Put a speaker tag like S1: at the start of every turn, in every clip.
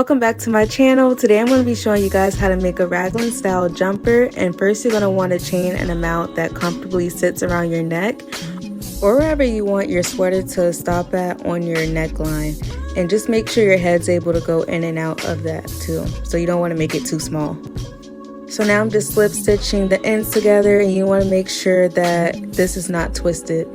S1: Welcome back to my channel. Today I'm going to be showing you guys how to make a raglan style jumper. And first you're going to want to chain an amount that comfortably sits around your neck or wherever you want your sweater to stop at on your neckline. And just make sure your head's able to go in and out of that too. So you don't want to make it too small. So now I'm just slip stitching the ends together, and you want to make sure that this is not twisted.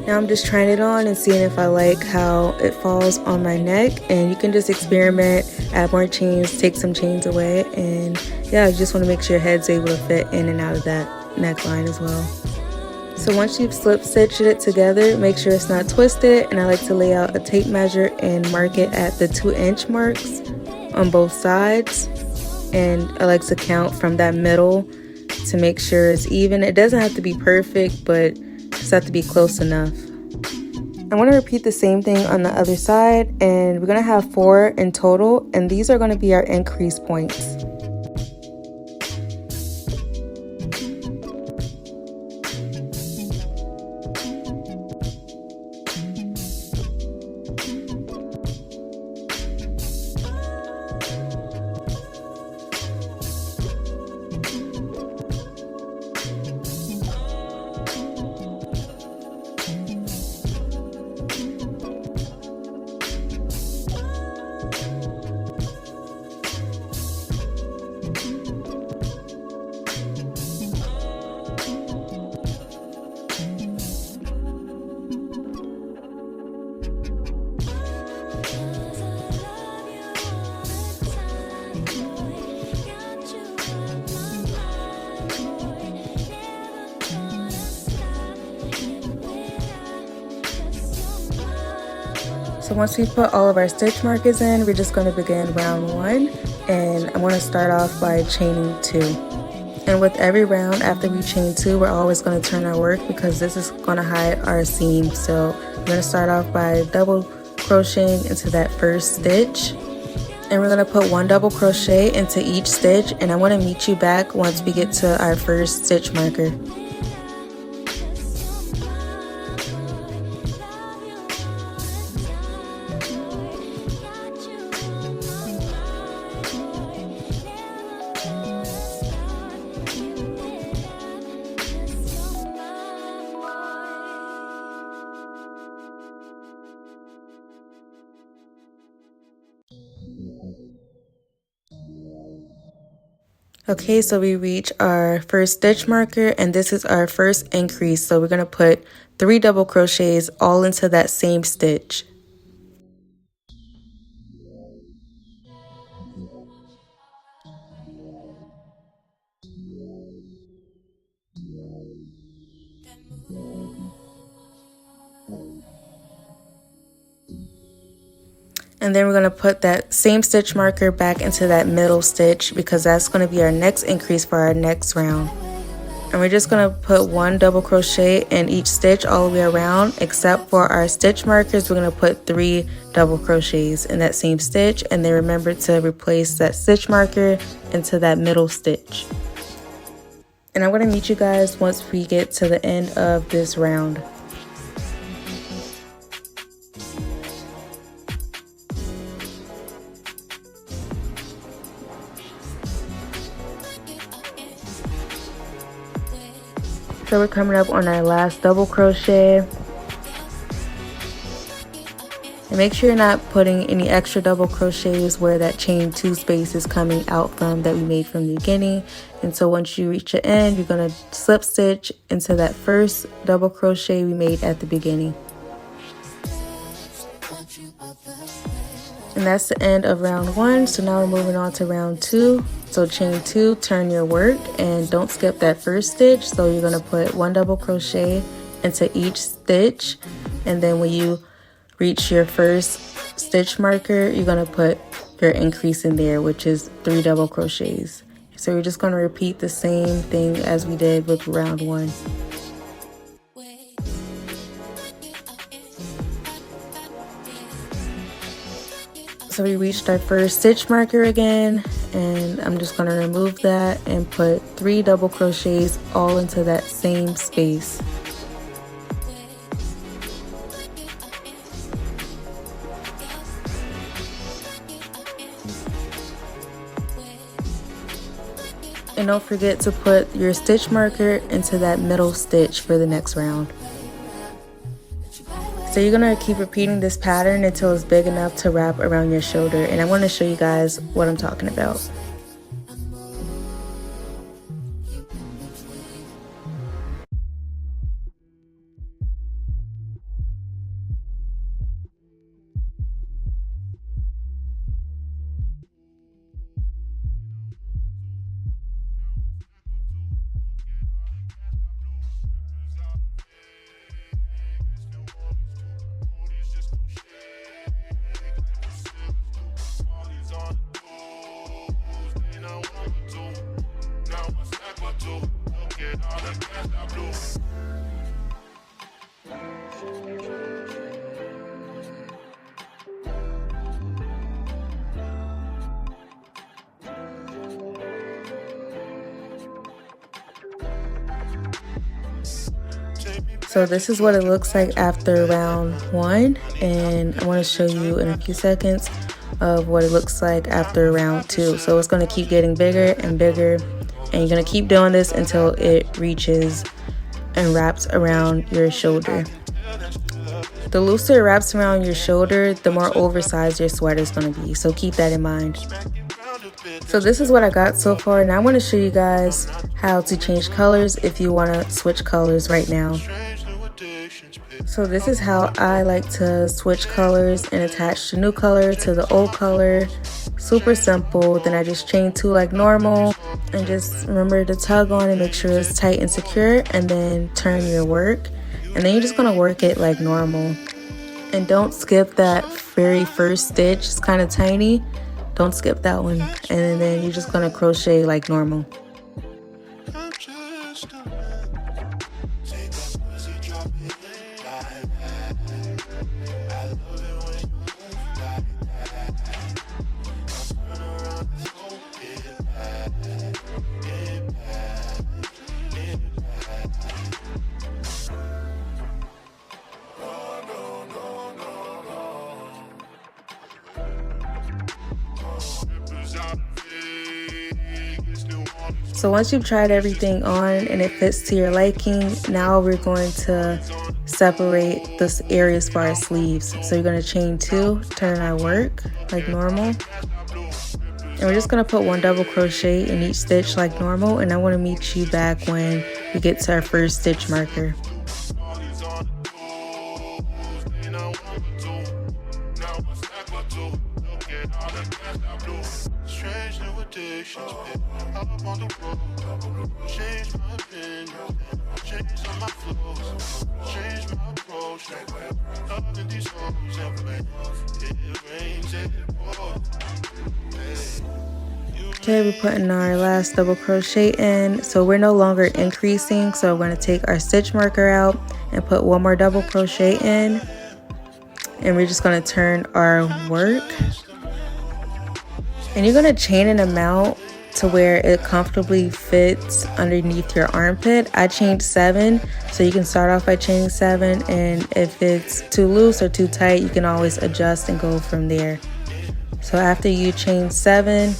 S1: Now I'm just trying it on and seeing if I like how it falls on my neck, and you can just experiment, add more chains, take some chains away, and yeah, you just want to make sure your head's able to fit in and out of that neckline as well. So once you've slip stitched it together, make sure it's not twisted, and I like to lay out a tape measure and mark it at the 2-inch marks on both sides, and I like to count from that middle to make sure it's even. It doesn't have to be perfect, but just have to be close enough. I want to repeat the same thing on the other side, and we're going to have 4 in total, and these are going to be our increase points. So once we put all of our stitch markers in, we're just going to begin round 1, and I'm going to start off by chaining 2. And with every round after we chain 2, we're always going to turn our work because this is going to hide our seam. So we're going to start off by double crocheting into that first stitch, and we're going to put 1 double crochet into each stitch, and I want to meet you back once we get to our first stitch marker. Okay, so we reach our first stitch marker, and this is our first increase. So we're going to put 3 double crochets all into that same stitch. And then we're going to put that same stitch marker back into that middle stitch because that's going to be our next increase for our next round. And we're just going to put 1 double crochet in each stitch all the way around, except for our stitch markers. We're going to put 3 double crochets in that same stitch, and then remember to replace that stitch marker into that middle stitch. And I'm going to meet you guys once we get to the end of this round. So we're coming up on our last double crochet, and make sure you're not putting any extra double crochets where that chain 2 space is coming out from that we made from the beginning. And so once you reach the end, you're going to slip stitch into that first double crochet we made at the beginning. And that's the end of round 1. So now we're moving on to round 2. So chain 2, turn your work, and don't skip that first stitch. So you're going to put 1 double crochet into each stitch, and then when you reach your first stitch marker, you're going to put your increase in there, which is 3 double crochets. So we're just going to repeat the same thing as we did with round 1. So we reached our first stitch marker again, and I'm just going to remove that and put 3 double crochets all into that same space. And don't forget to put your stitch marker into that middle stitch for the next round. So you're going to keep repeating this pattern until it's big enough to wrap around your shoulder. And I want to show you guys what I'm talking about. So this is what it looks like after round 1, and I want to show you in a few seconds of what it looks like after round 2. So it's going to keep getting bigger and bigger, and you're going to keep doing this until it reaches and wraps around your shoulder. The looser it wraps around your shoulder, the more oversized your sweater is going to be, so keep that in mind. So this is what I got so far, and I want to show you guys how to change colors if you want to switch colors right now. So this is how I like to switch colors and attach the new color to the old color. Super simple. Then I just chain 2 like normal, and just remember to tug on and make sure it's tight and secure, and then turn your work, and then you're just going to work it like normal. And don't skip that very first stitch. It's kind of tiny. Don't skip that one, and then you're just going to crochet like normal. So once you've tried everything on and it fits to your liking, now we're going to separate this area as far as sleeves. So you're going to chain 2, turn our work like normal, and we're just going to put 1 double crochet in each stitch like normal. And I want to meet you back when we get to our first stitch marker. Okay, we're putting our last double crochet in, so we're no longer increasing. So we're going to take our stitch marker out and put 1 more double crochet in, and we're just going to turn our work. And you're going to chain an amount to where it comfortably fits underneath your armpit. I chained 7, so you can start off by chaining 7, and if it's too loose or too tight, you can always adjust and go from there. So after you chain 7,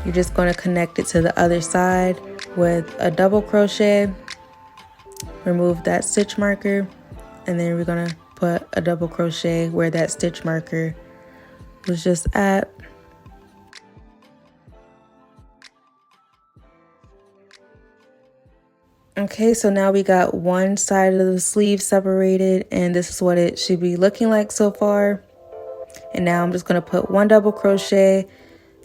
S1: you're just going to connect it to the other side with a double crochet, remove that stitch marker, and then we're going to put a double crochet where that stitch marker was just at. Okay, so now we got one side of the sleeve separated, and this is what it should be looking like so far. And now I'm just going to put 1 double crochet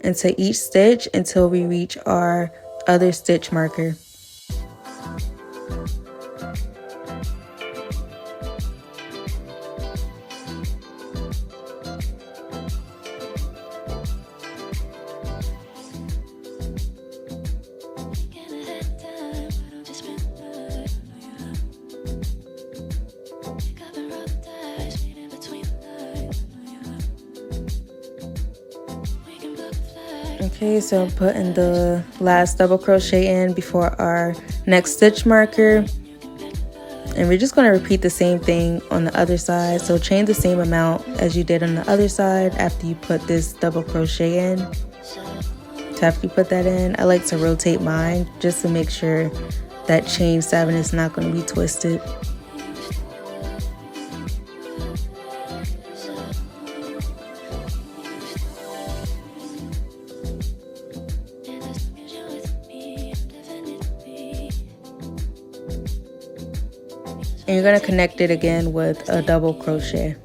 S1: into each stitch until we reach our other stitch marker. Okay, so I'm putting the last double crochet in before our next stitch marker, And we're just going to repeat the same thing on the other side. So chain the same amount as you did on the other side after you put this double crochet in. So after you put that in, I like to rotate mine just to make sure that chain 7 is not going to be twisted. And you're going to connect it again with a double crochet.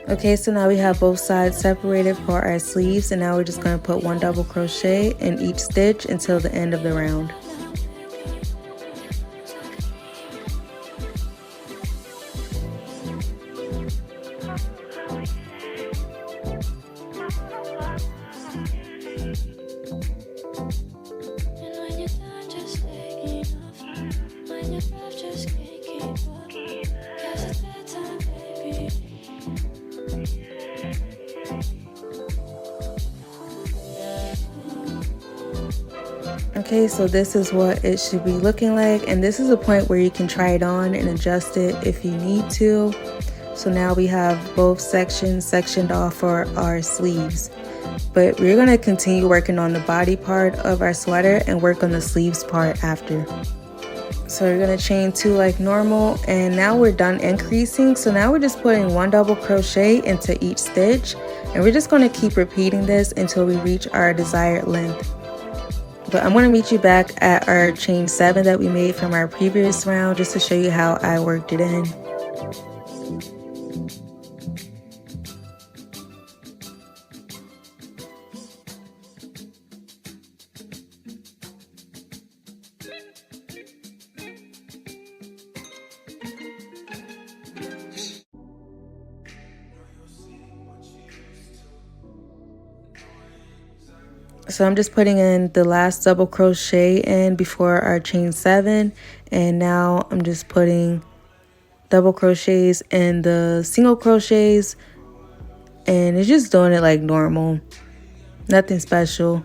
S1: Okay, so now we have both sides separated for our sleeves, and now we're just going to put one double crochet in each stitch until the end of the round. Okay, so this is what it should be looking like, and this is a point where you can try it on and adjust it if you need to. So now we have both sections sectioned off for our sleeves, but we're going to continue working on the body part of our sweater and work on the sleeves part after. So we're going to chain 2 like normal, and now we're done increasing. So now we're just putting one double crochet into each stitch, and we're just going to keep repeating this until we reach our desired length. But I'm going to meet you back at our chain 7 that we made from our previous round just to show you how I worked it in. So I'm just putting in the last double crochet in before our chain 7, and now I'm just putting double crochets in the single crochets, and it's just doing it like normal, nothing special.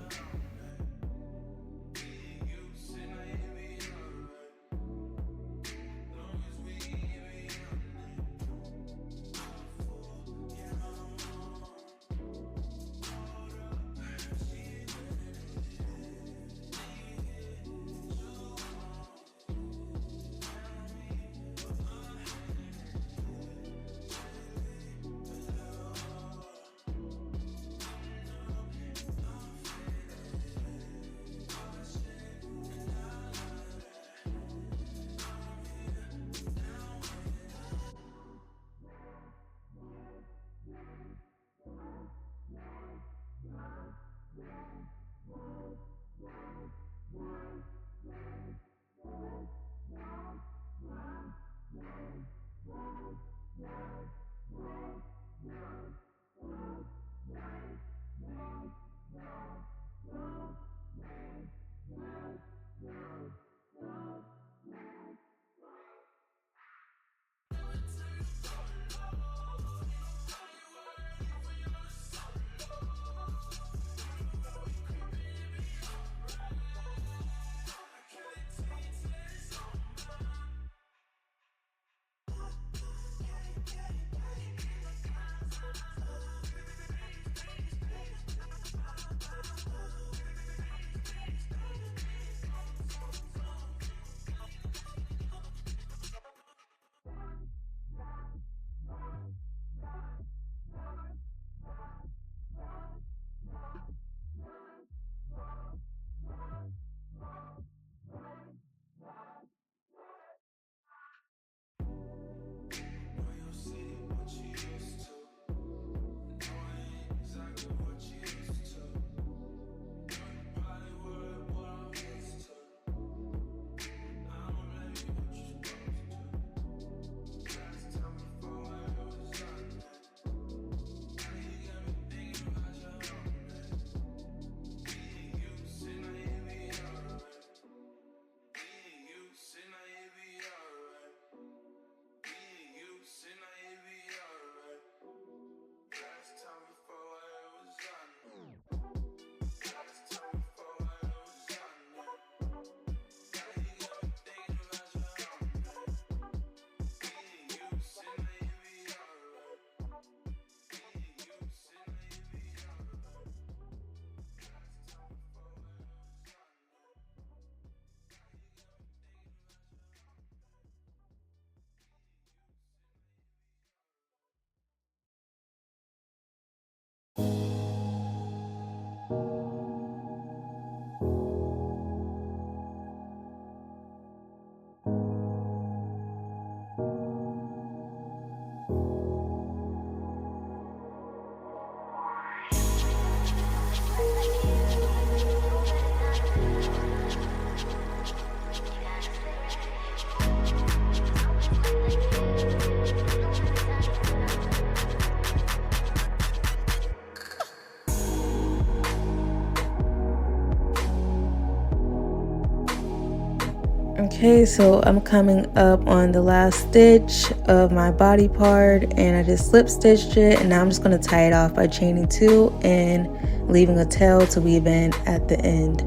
S1: Okay, so I'm coming up on the last stitch of my body part, and I just slip stitched it, and now I'm just going to tie it off by chaining 2 and leaving a tail to weave in at the end.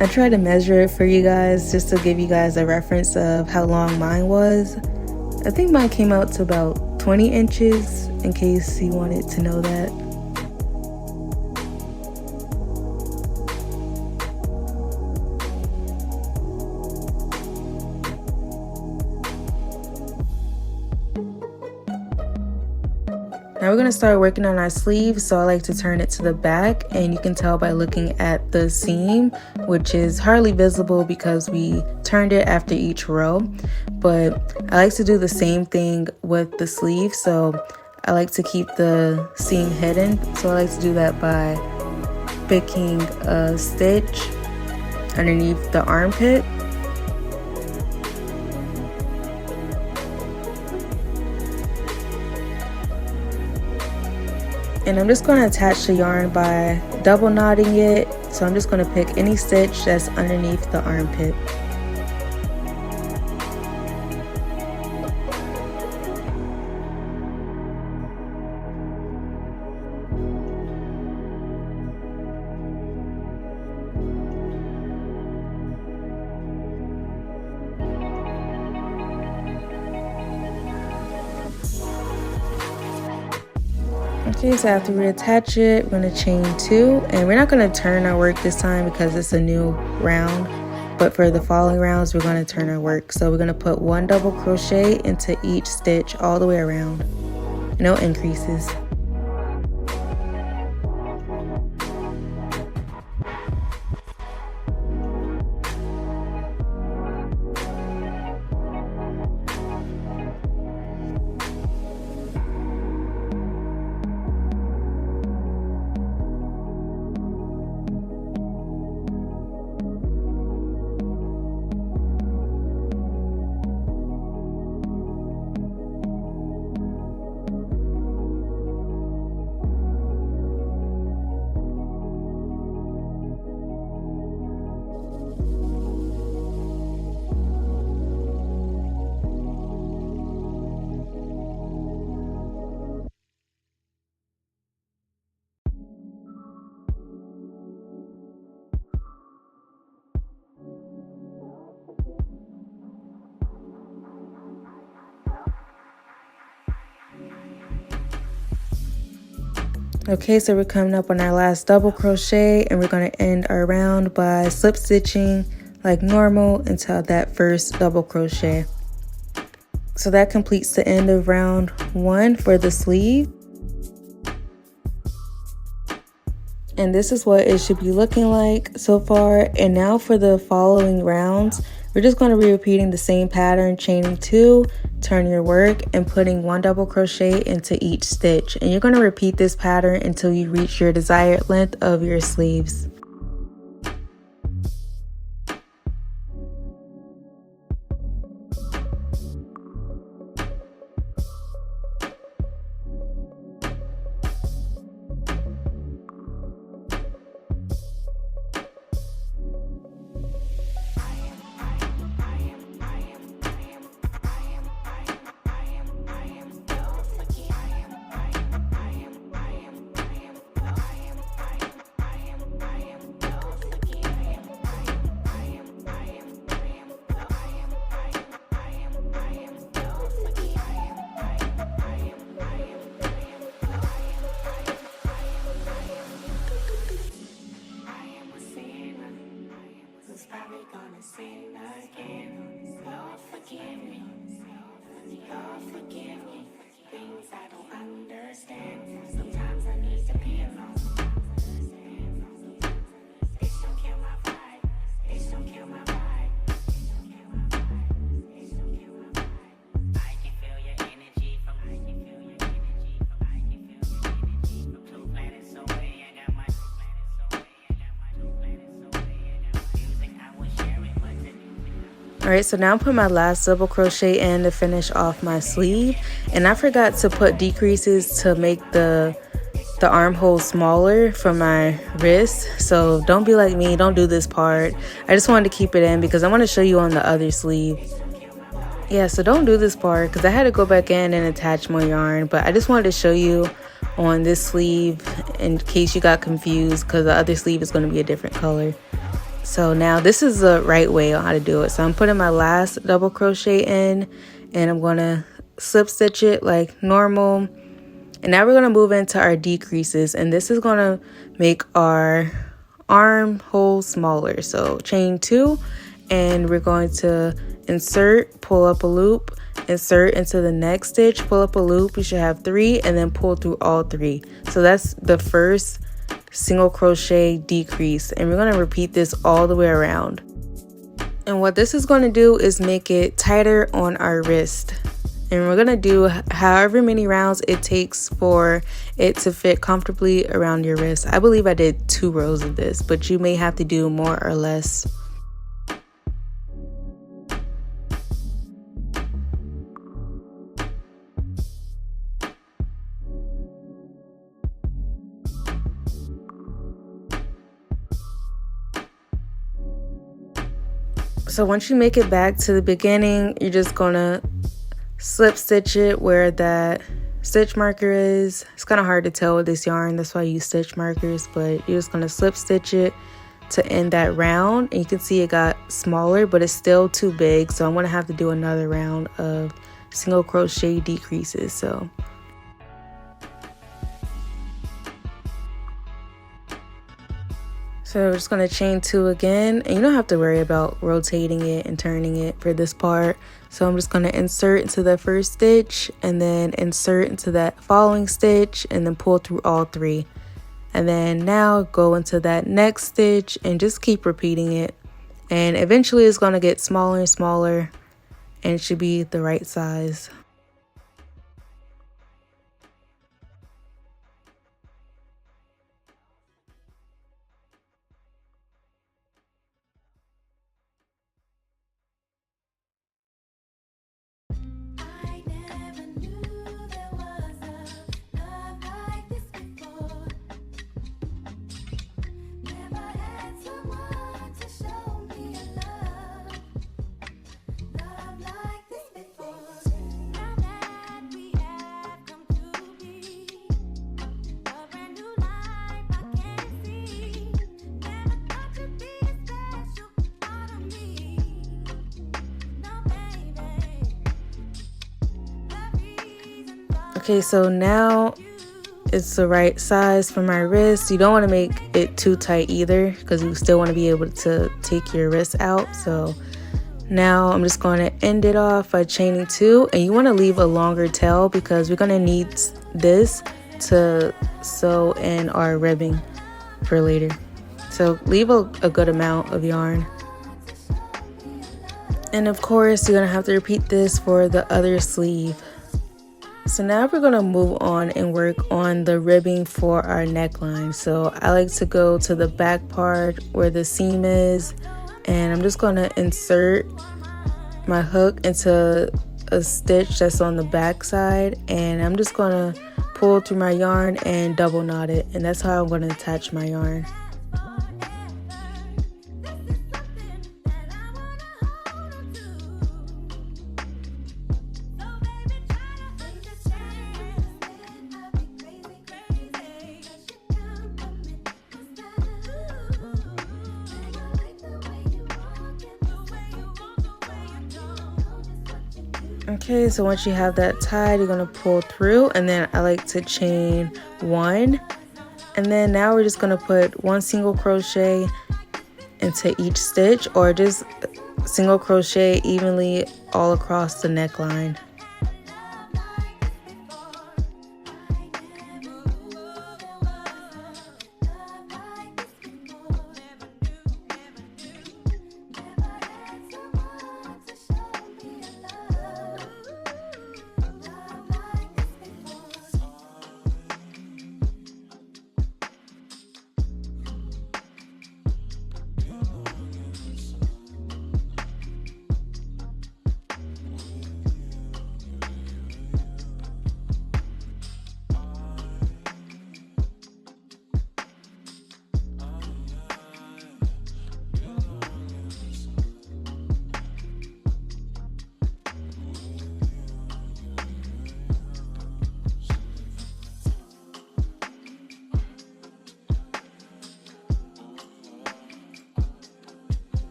S1: I tried to measure it for you guys just to give you guys a reference of how long mine was. I think mine came out to about 20 inches in case you wanted to know that. Now we're going to start working on our sleeve, so I like to turn it to the back, and you can tell by looking at the seam, which is hardly visible because we turned it after each row. But I like to do the same thing with the sleeve, so I like to keep the seam hidden. So I like to do that by picking a stitch underneath the armpit. And I'm just going to attach the yarn by double knotting it. So I'm just going to pick any stitch that's underneath the armpit. Okay, so after we attach it, we're going to chain 2, and we're not going to turn our work this time because it's a new round, but for the following rounds we're going to turn our work. So we're going to put 1 double crochet into each stitch all the way around, no increases. Okay, so we're coming up on our last double crochet, and we're going to end our round by slip stitching like normal until that first double crochet. So that completes the end of round 1 for the sleeve. And this is what it should be looking like so far. And now for the following rounds, we're just going to be repeating the same pattern, chaining 2, turn your work, and putting 1 double crochet into each stitch. And you're going to repeat this pattern until you reach your desired length of your sleeves. Alright, so now I'm putting my last double crochet in to finish off my sleeve, and I forgot to put decreases to make the the armhole smaller for my wrist. So don't be like me, don't do this part. I just wanted to keep it in because I want to show you on the other sleeve. Yeah, so don't do this part because I had to go back in and attach more yarn, but I just wanted to show you on this sleeve in case you got confused because the other sleeve is going to be a different color. So now this is the right way on how to do it. So I'm putting my last double crochet in and I'm going to slip stitch it like normal. And now we're going to move into our decreases, and this is going to make our armhole smaller. So chain 2, and we're going to insert, pull up a loop, insert into the next stitch, pull up a loop. You should have 3 and then pull through all 3. So that's the first single crochet decrease, and we're going to repeat this all the way around. And what this is going to do is make it tighter on our wrist. And we're going to do however many rounds it takes for it to fit comfortably around your wrist. I believe I did 2 rows of this, but you may have to do more or less. So once you make it back to the beginning, you're just going to slip stitch it where that stitch marker is. It's kind of hard to tell with this yarn, that's why I use stitch markers, but you're just going to slip stitch it to end that round. And you can see it got smaller, but it's still too big, so I'm going to have to do another round of single crochet decreases. So we're just going to chain 2 again, and you don't have to worry about rotating it and turning it for this part. So I'm just going to insert into the first stitch and then insert into that following stitch and then pull through all 3. And then now go into that next stitch and just keep repeating it. And eventually it's going to get smaller and smaller, and it should be the right size. Okay, so now it's the right size for my wrist. You don't want to make it too tight either because you still want to be able to take your wrist out. So now I'm just going to end it off by chaining 2, and you want to leave a longer tail because we're going to need this to sew in our ribbing for later. So leave a good amount of yarn. And of course, you're going to have to repeat this for the other sleeve. So now we're going to move on and work on the ribbing for our neckline. So I like to go to the back part where the seam is, and I'm just going to insert my hook into a stitch that's on the back side, and I'm just going to pull through my yarn and double knot it, and that's how I'm going to attach my yarn. Okay, so once you have that tied, you're going to pull through, and then I like to chain 1, and then now we're just going to put 1 single crochet into each stitch, or just single crochet evenly all across the neckline.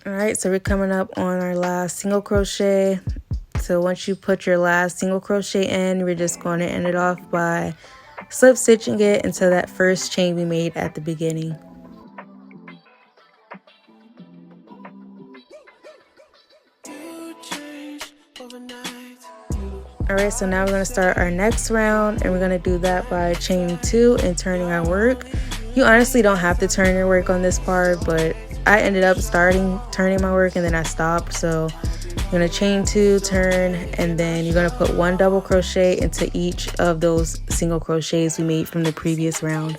S1: All right, so we're coming up on our last single crochet. So once you put your last single crochet in, we're just going to end it off by slip stitching it into that first chain we made at the beginning. Alright, so now we're going to start our next round, and we're going to do that by chaining 2 and turning our work. You honestly don't have to turn your work on this part, but I ended up turning my work, and then I stopped. So you're going to chain 2, turn, and then you're going to put 1 double crochet into each of those single crochets we made from the previous round.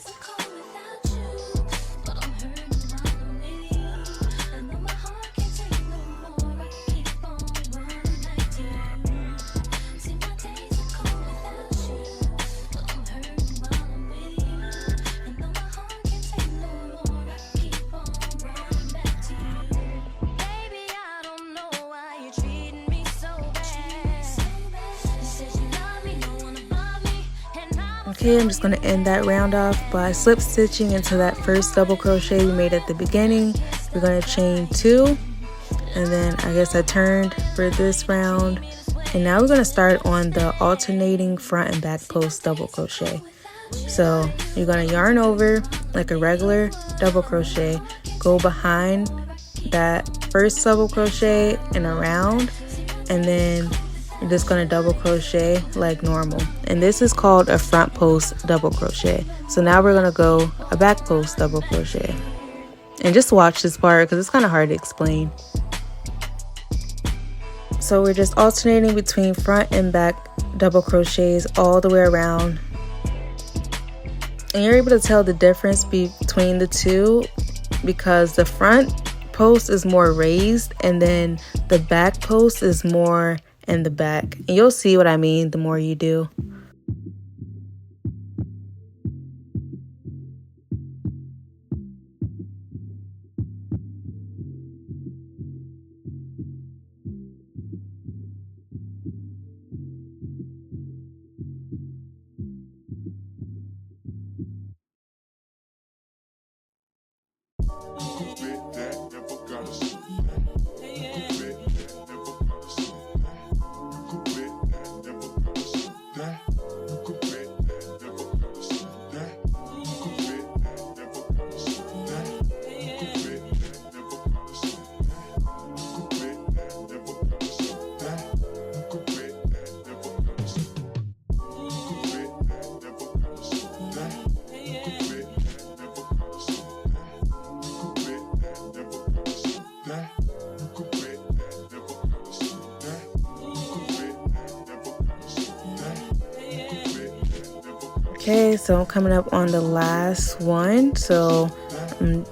S1: Okay, I'm just going to end that round off by slip stitching into that first double crochet we made at the beginning. We're going to chain 2, and then I guess I turned for this round, and now we're going to start on the alternating front and back post double crochet. So you're going to yarn over like a regular double crochet, go behind that first double crochet and around, and then you're just going to double crochet like normal. And this is called a front post double crochet. So now we're going to go a back post double crochet. And just watch this part because it's kind of hard to explain. So we're just alternating between front and back double crochets all the way around. And you're able to tell the difference between the two because the front post is more raised and then the back post is more in the back. And you'll see what I mean the more you do. Okay, so I'm coming up on the last one. So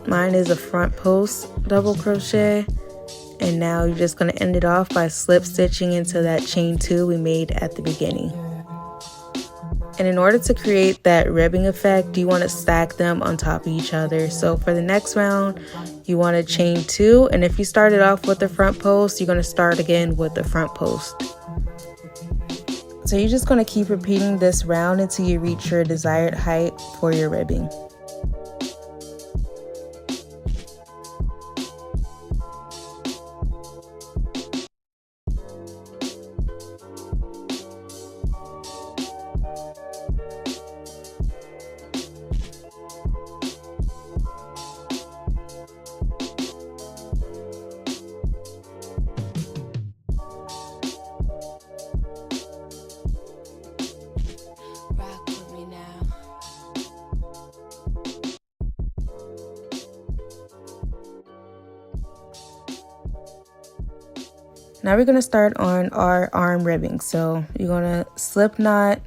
S1: mine is a front post double crochet, and now you're just going to end it off by slip stitching into that chain 2 we made at the beginning. And in order to create that ribbing effect, you want to stack them on top of each other. So for the next round, you want to chain 2, and if you started off with the front post, you're going to start again with the front post. So you're just going to keep repeating this round until you reach your desired height for your ribbing. Now we're going to start on our arm ribbing. So you're going to slip knot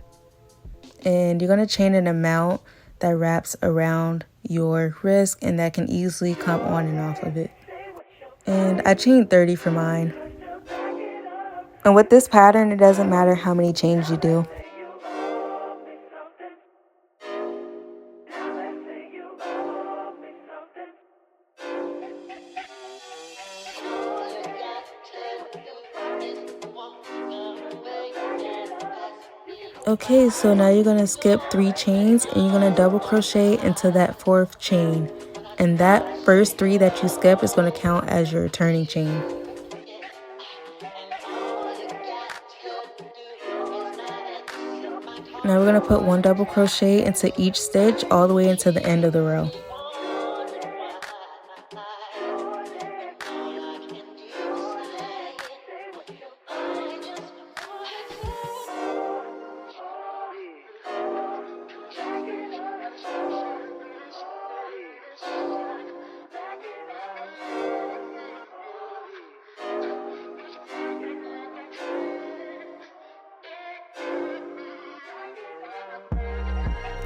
S1: and you're going to chain an amount that wraps around your wrist, and that can easily come on and off of it. And I chained 30 for mine. And with this pattern, it doesn't matter how many chains you do. Okay, so now you're going to skip 3 chains and you're going to double crochet into that 4th chain. And that first 3 that you skip is going to count as your turning chain. Now we're going to put 1 double crochet into each stitch all the way into the end of the row.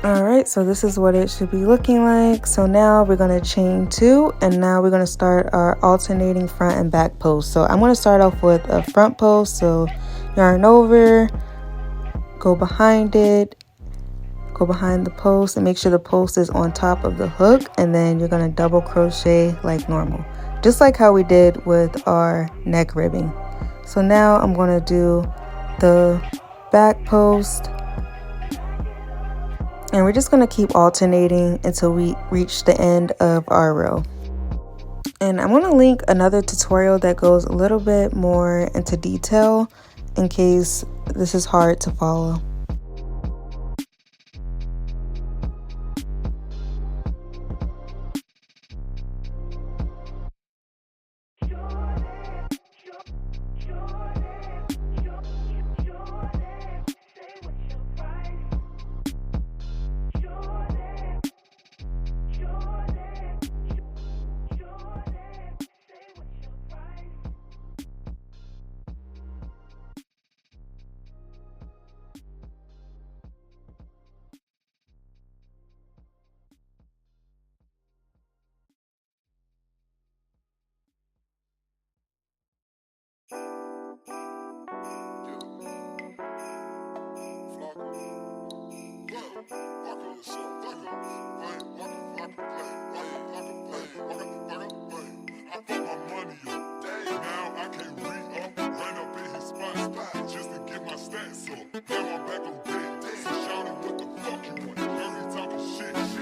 S1: Alright, so this is what it should be looking like. So now we're going to chain 2, and now we're going to start our alternating front and back post. So I'm going to start off with a front post. So yarn over, go behind it, go behind the post, and make sure the post is on top of the hook, and then you're going to double crochet like normal, just like how we did with our neck ribbing. So now I'm going to do the back post. And we're just going to keep alternating until we reach the end of our row. And I'm going to link another tutorial that goes a little bit more into detail in case this is hard to follow.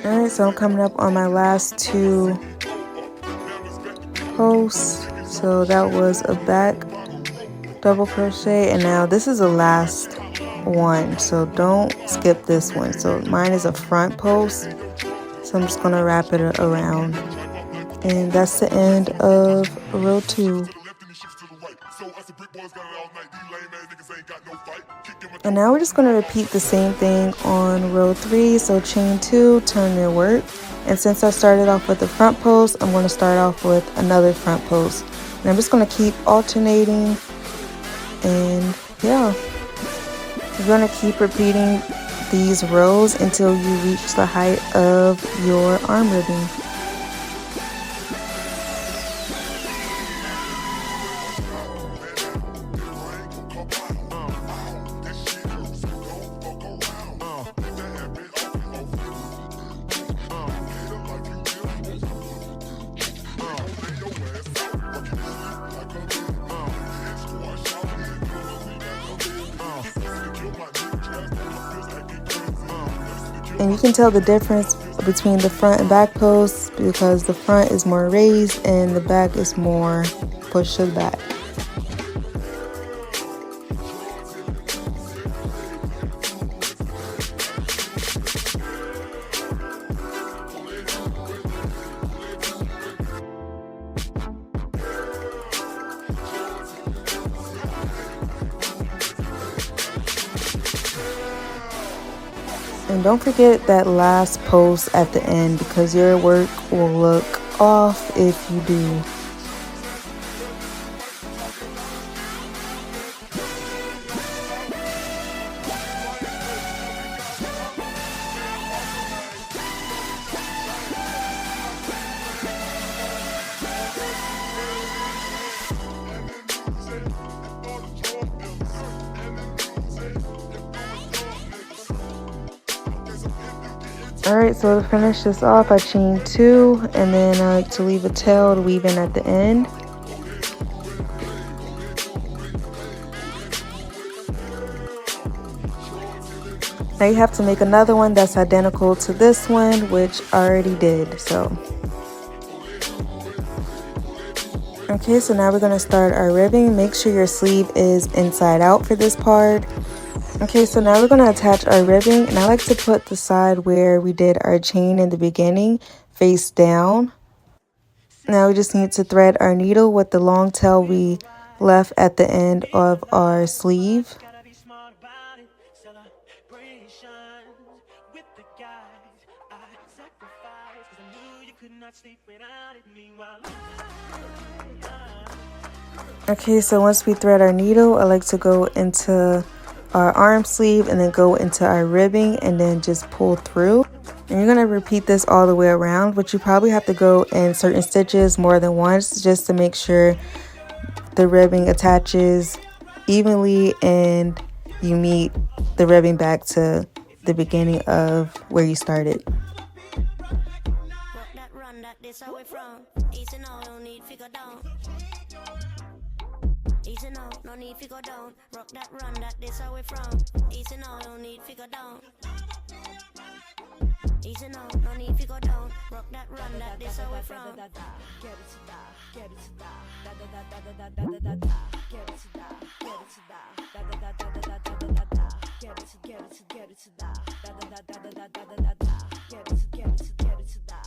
S1: Alright, so I'm coming up on my last 2 posts. So that was a back double crochet, and now this is the last one, so don't skip this one. So mine is a front post, so I'm just going to wrap it around, and that's the end of row 2. And now we're just going to repeat the same thing on row 3. So chain 2, turn your work, and since I started off with the front post, I'm going to start off with another front post, and I'm just going to keep alternating. And yeah, you're going to keep repeating these rows until you reach the height of your arm ribbing. And you can tell the difference between the front and back posts because the front is more raised and the back is more pushed to the back. And don't forget that last post at the end because your work will look off if you do. Alright, so to finish this off, I chain 2, and then I like to leave a tail to weave in at the end. Now you have to make another one that's identical to this one, which I already did. So Okay, so now we're going to start our ribbing. Make sure your sleeve is inside out for this part. Okay, so now we're going to attach our ribbing, and I like to put the side where we did our chain in the beginning face down. Now we just need to thread our needle with the long tail we left at the end of our sleeve. Okay, so once we thread our needle, I like to go into our arm sleeve and then go into our ribbing and then just pull through. And you're going to repeat this all the way around, but you probably have to go in certain stitches more than once just to make sure the ribbing attaches evenly and you meet the ribbing back to the beginning of where you started. No need to go down, rock that run, that this how we from. Easy now, no need to go down. Easy now, no need to go down, rock that run, that this how we from. Get it to da, get it to da, da da da da da da da da. Get it to da, get it to da, da da da da da da da da. Get it to da, da da da da da da da. Get it to da.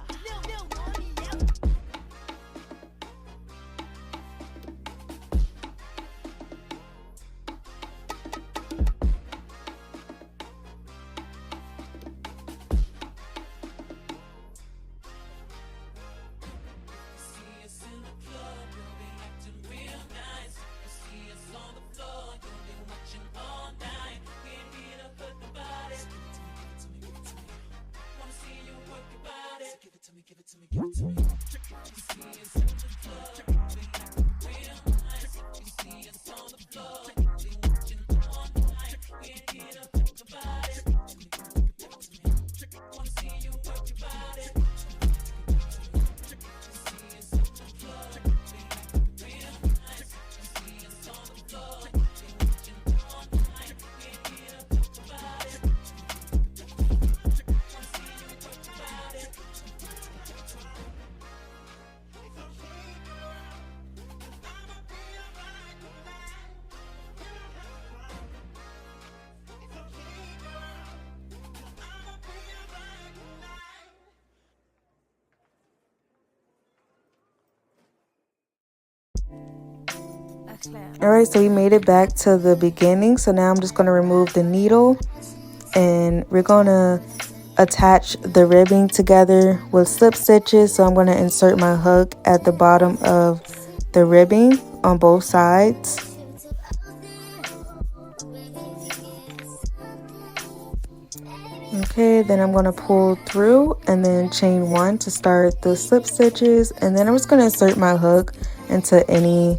S1: Alright, so we made it back to the beginning. So now I'm just going to remove the needle and we're going to attach the ribbing together with slip stitches. So I'm going to insert my hook at the bottom of the ribbing on both sides. Okay, then I'm going to pull through and then chain one to start the slip stitches, and then I'm just going to insert my hook into any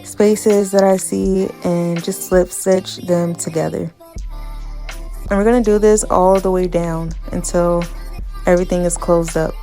S1: spaces that I see and just slip stitch them together. And we're going to do this all the way down until everything is closed up.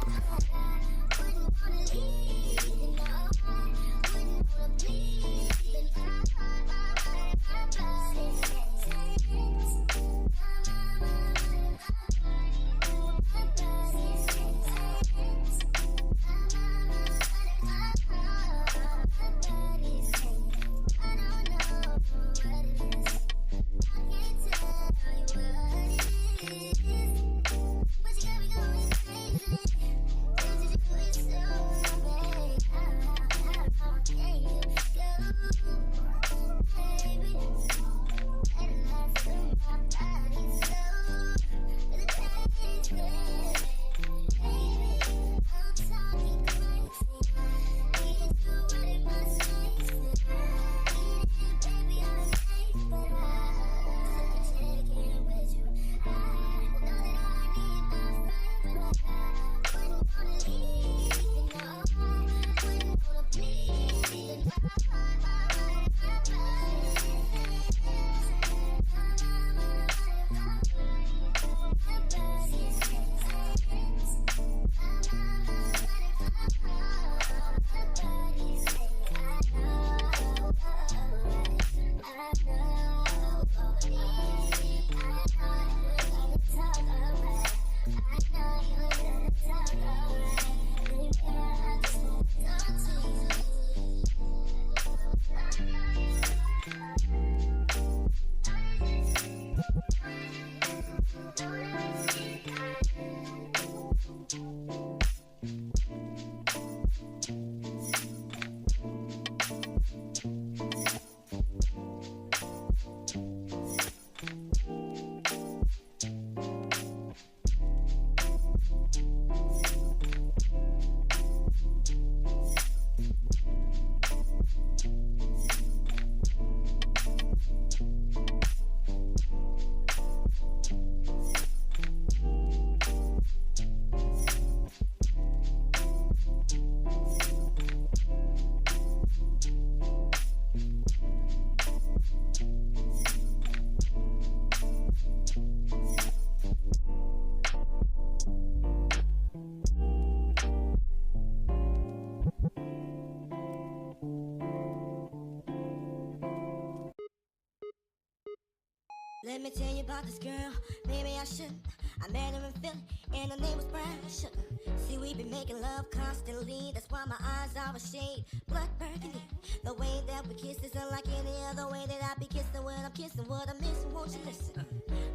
S2: Let me tell you about this girl, maybe I shouldn't. I met her in Philly, and her name was Brown Sugar. See, we been making love constantly, that's why my eyes are a shade blood burgundy. The way that we kiss isn't like any other way that I be kissing when I'm kissing what I'm missing, won't you listen?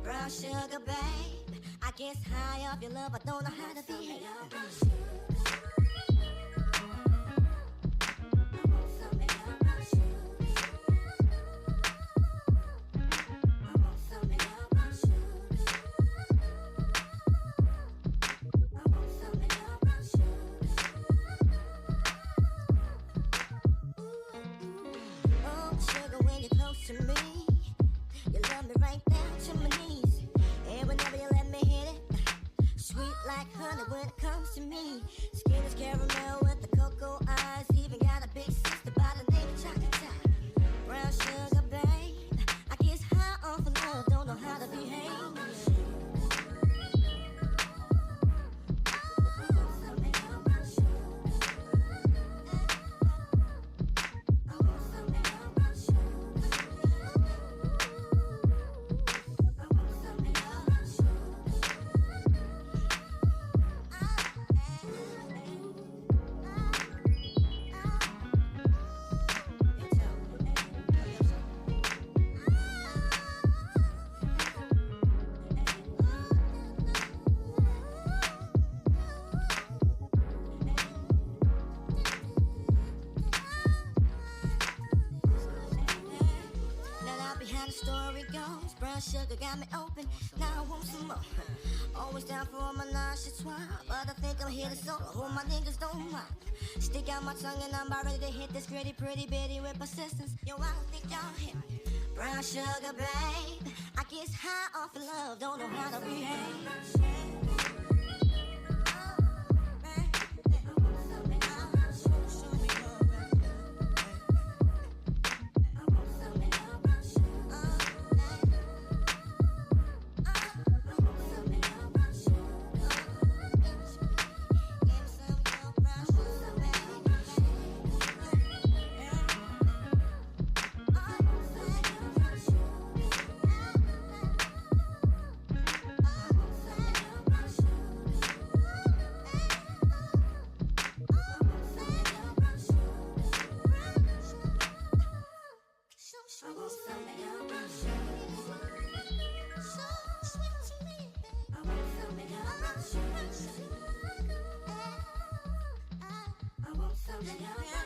S2: Brown sugar, babe, I guess high off your love, I don't know how to behave. To me, you love me right down to my knees, and whenever you let me hit it, sweet like honey when it comes to me. Skin is caramel with the cocoa eyes, even got a big sister by the name of Chocolate. Brown sugar, babe, I guess high off of love, don't know how to behave. Behind the story goes, brown sugar got me open, now I want some more. Always down for all my nauseous swine, but I think I'm here to solo, hope my niggas don't mind. Stick out my tongue and I'm about ready to hit this gritty, pretty bitty with persistence. Yo, I don't think y'all hit me. Brown sugar, babe, I guess high off of love, don't know how to behave. I want some of your brown sugar. So sweet to me, babe. I want some of your brown sugar. I want some of your brown sugar.